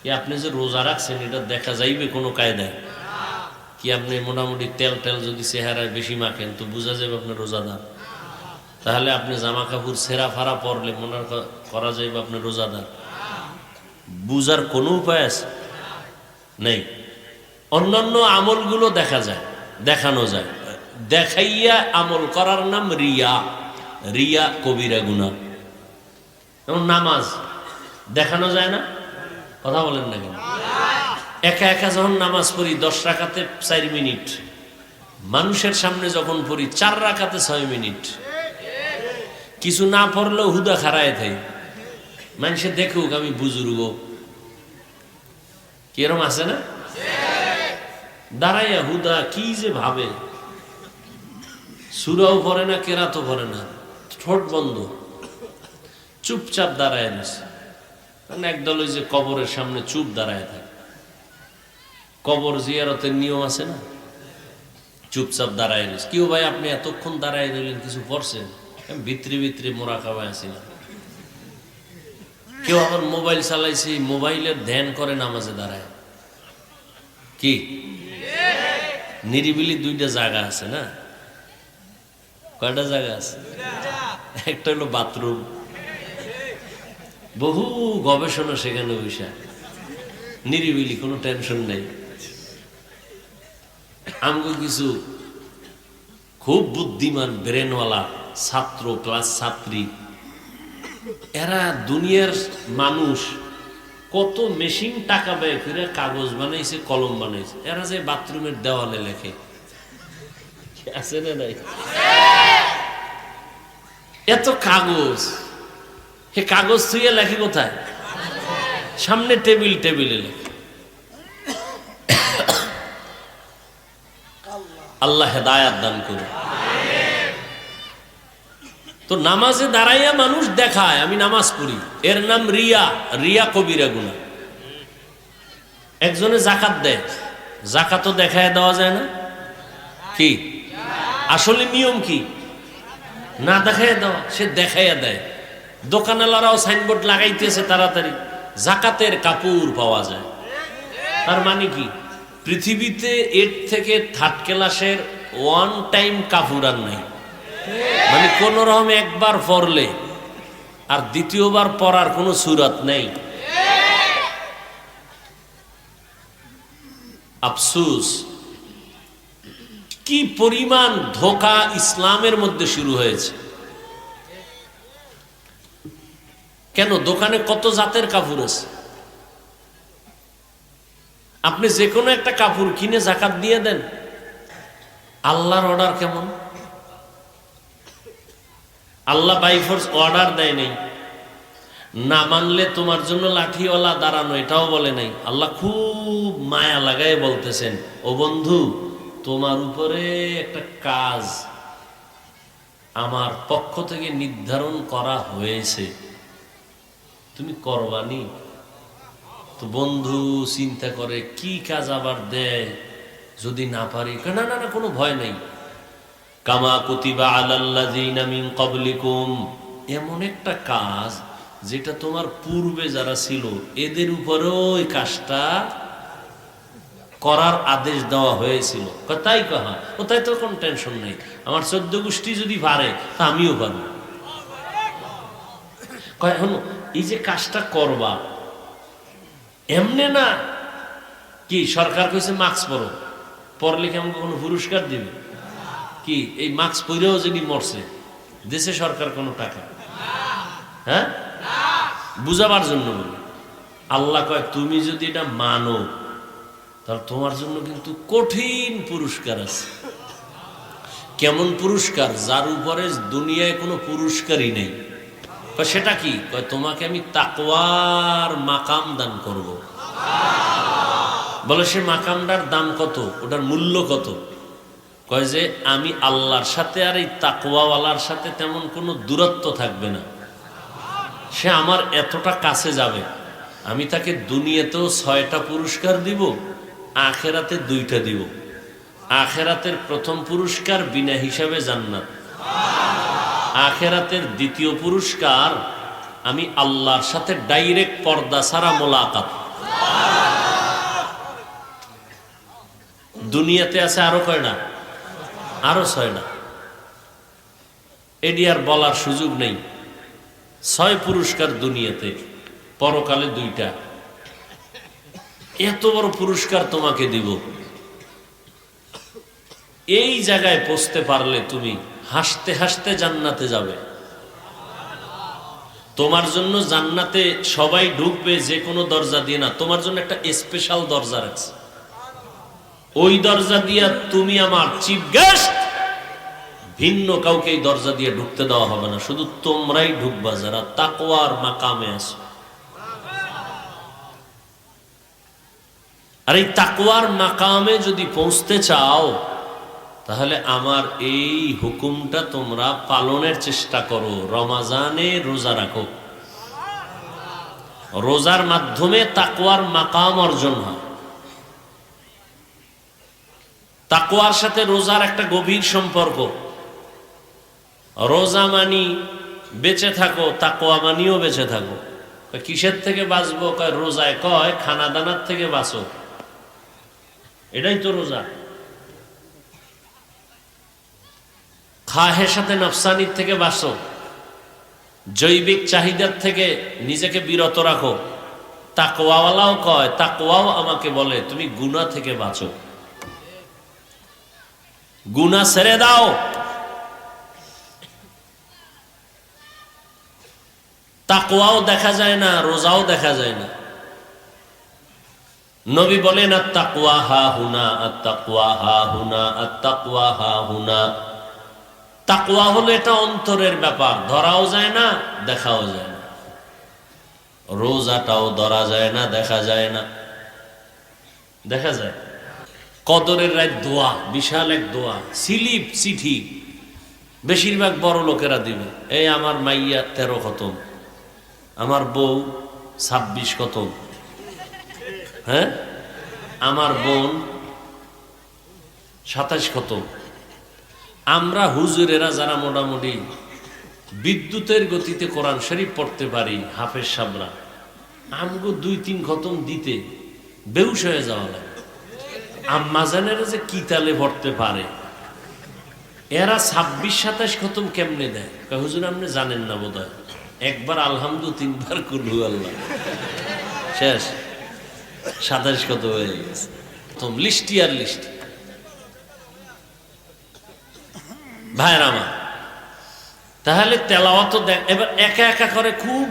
কি আপনি যে রোজা রাখছেন এটা দেখা যাইবে কোনো কায়দায়? কি আপনি মোটামুটি তেল টেল যদি চেহারায় বেশি মাখেন তো বোঝা যাবে আপনি রোজাদার। তাহলে আপনি জামা কাপড় ছেঁড়া ফাড়া পরলে মনে করা যাইবে আপনি রোজাদার। বুঝার কোনো উপায় আছে? নেই। অন্যান্য আমলগুলো দেখা যায়, দেখানো যায়, দেখাইয়া আমল করার নাম রিয়া। রিয়া কবিরা গুনাহ। যেমন নামাজ দেখানো যায় না? কথা বলেন না কেন? একা একা যখন নামাজ পড়ি 10 রাকাতে 4 মিনিট, মানুষের সামনে যখন পড়ি 4 রাকাতে 6 মিনিট, কিছু না পড়লেও হুদা খাড়ায় থাই, মানুষে দেখুক আমি বুজুর্গ। কিরম আছে না? দাঁড়াইয়া হুদা কি যে ভাবে, সূরাও পড়ে না, কেরাতও পড়ে না, ঠোঁট বন্ধ, চুপচাপ দাঁড়ায় নিছে। একদল ওই যে কবরের সামনে চুপ দাঁড়ায় থাকে, কবর জিয়ারতের নিয়ম আছে না, চুপচাপ দাঁড়ায় নিছে। কেউ ভাই আপনি এতক্ষণ দাঁড়ায় রইলেন, কিছু পড়ছেন? ভিতরে ভিতরে মোরাকাবায় আছি না। কেউ আবার মোবাইল চালাইছে, মোবাইলের ধ্যান করে নামাজে দাঁড়ায়। কি নিরিবিলি 2টা জায়গা আছে না? কয়টা জায়গা আছে? একটা হলো বাথরুম, বহু গবেষণা সেখানে বসে, নিরিবিলি, কোনো টেনশন নেই। আমগো কিছু খুব বুদ্ধিমান ব্রেনওয়ালা ছাত্র, ক্লাস ছাত্রী, এরা দুনিয়ার মানুষ কত মেশিন টাকা ব্যয় করে কাগজ বানাইছে, কলম বানাইছে, এরা যে বাথরুমের দেওয়ালে লেখে, আছে না নাই? এত কাগজ, হে কাগজ থুয়ে লেখে কোথায়? সামনে টেবিলে লেখে। আল্লাহ হেদায়াত দান করুন। তো নামাজে দাঁড়াইয়া মানুষ দেখায় আমি নামাজ পড়ি, এর নাম রিয়া। রিয়া কবিরা গুনাহ। একজনে জাকাত দেয়, জাকাতও দেখায় দেওয়া যায় না? কি আসলে নিয়ম কি? না দেখাইয়া দেওয়া, সে দেখাইয়া দেয়। দোকানওয়ালারাও সাইনবোর্ড লাগাইতেছে তাড়াতাড়ি, জাকাতের কাপড় পাওয়া যায়। তার মানে কি? পৃথিবীতে 8 থেকে 3rd ক্লাসের 1 টাইম কাপড় আর নাই। মানে কোন রকম একবার পড়লে আর দ্বিতীয়বার পড়ার কোনো সুরাত নেই। আফসোস, কি পরিমাণ ধোঁকা ইসলামের মধ্যে শুরু হয়েছে। কেন? দোকানে কত জাতের কাপড় আছে, আপনি যে কোনো একটা কাপড় কিনে জাকাত দিয়ে দেন। আল্লাহর অর্ডার কেমন? আল্লাহ বাই ফোর্স অর্ডার দেয় নাই, না মানলে তোমার জন্য লাঠিওয়ালা দাঁড়ানো এটাও বলে নাই। আল্লাহ খুব মায়া লাগায় বলতেছেন, ও বন্ধু, তোমার উপরে একটা কাজ আমার পক্ষ থেকে নির্ধারণ করা হয়েছে, তুমি করবানি? তো বন্ধু চিন্তা করে কি কাজ আবার দেয়, যদি না পারি, না না না কোনো ভয় নেই। কামা কুতিবা আলাল্লাযিনা মিন ক্বাবলিকুম, এমন একটা কাজ যেটা তোমার পূর্বে যারা ছিল এদের উপরেও ওই কাজটা করার আদেশ দেওয়া হয়েছিল। তাই কহা ও, তাই তো কোনো টেনশন নেই, আমার 14 গোষ্ঠী যদি পারে তা আমিও পারবো। এখন এই যে কাজটা করবা এমনে না কি সরকার কইছে মাস্ক পরো, পরলে কি আমাকে কোনো পুরস্কার দিবে? কি এই মাস্ক পরেও যদি মরছে, দেশে সরকার কোনো টাকা? হ্যাঁ, বুঝাবার জন্য বলি। আল্লাহ কয় তুমি যদি এটা মানো তাহলে তোমার জন্য কিন্তু কঠিন পুরস্কার আছে। কেমন পুরস্কার? যার উপরে দুনিয়ায় কোনো পুরস্কারই নেই। সেটা কি? কয় তোমাকে আমি তাকওয়ার মাকাম দান করব। বলে সে মাকামটার দাম কত, ওটার মূল্য কত? কয় যে আমি আল্লাহর সাথে আর এই তাকওয়াওয়ালার সাথে তেমন কোনো দূরত্ব থাকবে না, সে আমার এতটা কাছে যাবে, আমি তাকে দুনিয়াতেও 6টা পুরস্কার দিব, আখেরাতে 2টা দিব। আখেরাতের প্রথম পুরস্কার বিনা হিসাবে জান্নাত, আখেরাতের দ্বিতীয় পুরস্কার আমি আল্লাহর সাথে ডাইরেক্ট পর্দা ছাড়া মোলাকাত। দুনিয়াতে আছে আরো কয়টা? আরো 6টা। এডি আর বলার সুযোগ নেই। 6 পুরস্কার দুনিয়াতে, পরকালে 2টা। এত বড় পুরস্কার তোমাকে দিব। এই জায়গায় পৌঁছতে পারলে তুমি হাসতে হাসতে জান্নাতে যাবে। তোমার জন্য জান্নাতে সবাই ঢুকবে যে কোনো দরজা দিয়ে না, তোমার জন্য একটা স্পেশাল দরজা রাখছে। ওই দরজা দিয়া তুমি আমার চিফ গেস্ট, ভিন্ন কাউকে এই দরজা দিয়ে ঢুকতে দেওয়া হবে না। শুধু তোমরাই ঢুকবা যারা তাকওয়ার মাকামে আছো। আর এই তাকওয়ার মাকামে যদি পৌঁছতে চাও, তাহলে আমার এই হুকুমটা তোমরা পালনের চেষ্টা করো। রমাজানে রোজা রাখো। রোজার মাধ্যমে তাকওয়ার মাকাম অর্জন হয়। তাকওয়ার সাথে রোজার একটা গভীর সম্পর্ক। রোজা মানি বেঁচে থাকো, তাকওয়া মানিও বেঁচে থাকো। কিসের থেকে বাঁচবো? কয় রোজায়। কয় খানা দানার থেকে বাঁচো। এটাই তো রোজা। খাহের সাথে নফসানির থেকে বাঁচো, জৈবিক চাহিদার থেকে নিজেকে বিরত রাখো। তাকওয়াওয়ালাও কয়, তাকওয়াও আমাকে বলে তুমি গুনাহ থেকে বাঁচো, গুনাহ ছেড়ে দাও। তাকওয়াও দেখা যায় না, রোজাও দেখা যায় না। নবী বলেন আত-তাকওয়া হা হুনা, আত-তাকওয়া হা হুনা, আত-তাকওয়া হা হুনা। তাকওয়া হলো এটা অন্তরের ব্যাপার, ধরাও যায় না, দেখাও যায় না। রোজাটাও ধরা যায় না, দেখা যায় না, দেখা যায়। কদরের রাত দোয়া, বিশাল এক দোয়া, স্লিপ চিঠি বেশিরভাগ বড় লোকেরা দিবে। এই আমার মাইয়া 13 খতম, আমার বউ 26 খতম, হ্যাঁ আমার বোন 27 খতম। আমরা হুজুরেরা যারা মোটামুটি বিদ্যুতের গতিতে কোরআন শরীফ পড়তে পারি, হাফেজ সাবরা, আমগো 2-3 খতম দিতে বেহুশ হয়ে যাওয়া লাগে। আম্মা জানেরা যে কি তালে পড়তে পারে, এরা 26-27 খতম কেমনে দেয়? হুজুর আপনি জানেন না বোধহয়, একবার আলহামদু 3 বার কুলহু আল্লাহ, শেষ 27 খতম হয়ে গেছে। লিস্টি আর লিস্টি। ভাইরা আমার, তাহলে তেলাওয়াত দেখ। এবার একা একা করে খুব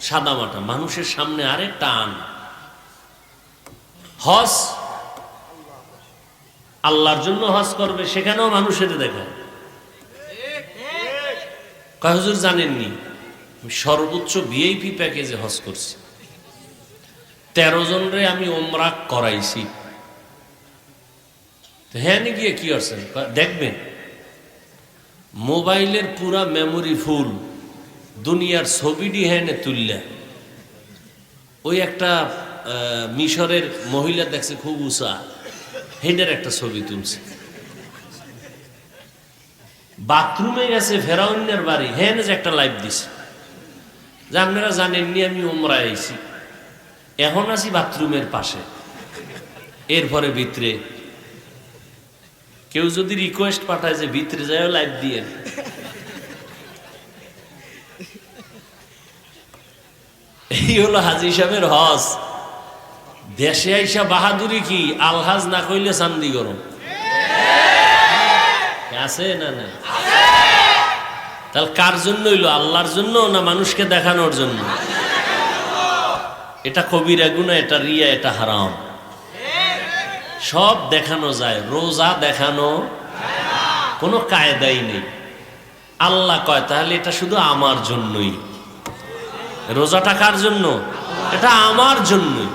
সাদামাটা, মানুষের সামনে আরে টান। হজ আল্লাহর জন্য হজ করবে, সেখানেও মানুষের দেখা। কয় হুজুর জানেননি সর্বোচ্চ ভিআইপি প্যাকেজে হজ করছি, 13 জনরে আমি ওমরা করাইছি। হ্যাঁ গিয়ে কি করছেন? দেখবেন মোবাইলের পুরা মেমোরি ফুল, দুনিয়ার ছবিটি হ্যানে তুললে। ওই একটা মিশরের মহিলা দেখছে খুব উঁচা, হেডের একটা ছবি তুলছে। বাথরুমে গেছে ফেরাউনের বাড়ি, হ্যাঁ যে একটা লাইভ দিছে যে আপনারা জানেননি আমি ওমরায় আইছি, এখন আছি বাথরুমের পাশে। এরপরে ভিতরে কেউ যদি রিকোয়েস্ট পাঠায় যে ভিতরে যায় লাইভ দিয়ে, এই হলো হাজী সাহেবের হজ। দেশে আইসা বাহাদুরি কি, আলহাজ না কইলে চান্দি গরম আছে না? না, তাহলে কার জন্য হইলো? আল্লাহর জন্য না মানুষকে দেখানোর জন্য? এটা কবিরা গুনাহ, এটা রিয়া, এটা হারাম। সব দেখানো যায়, রোজা দেখানো কোনো কায়দাই নেই। আল্লাহ কয় তাহলে এটা শুধু আমার জন্যই। রোজাটা কার জন্য? এটা আমার জন্যই।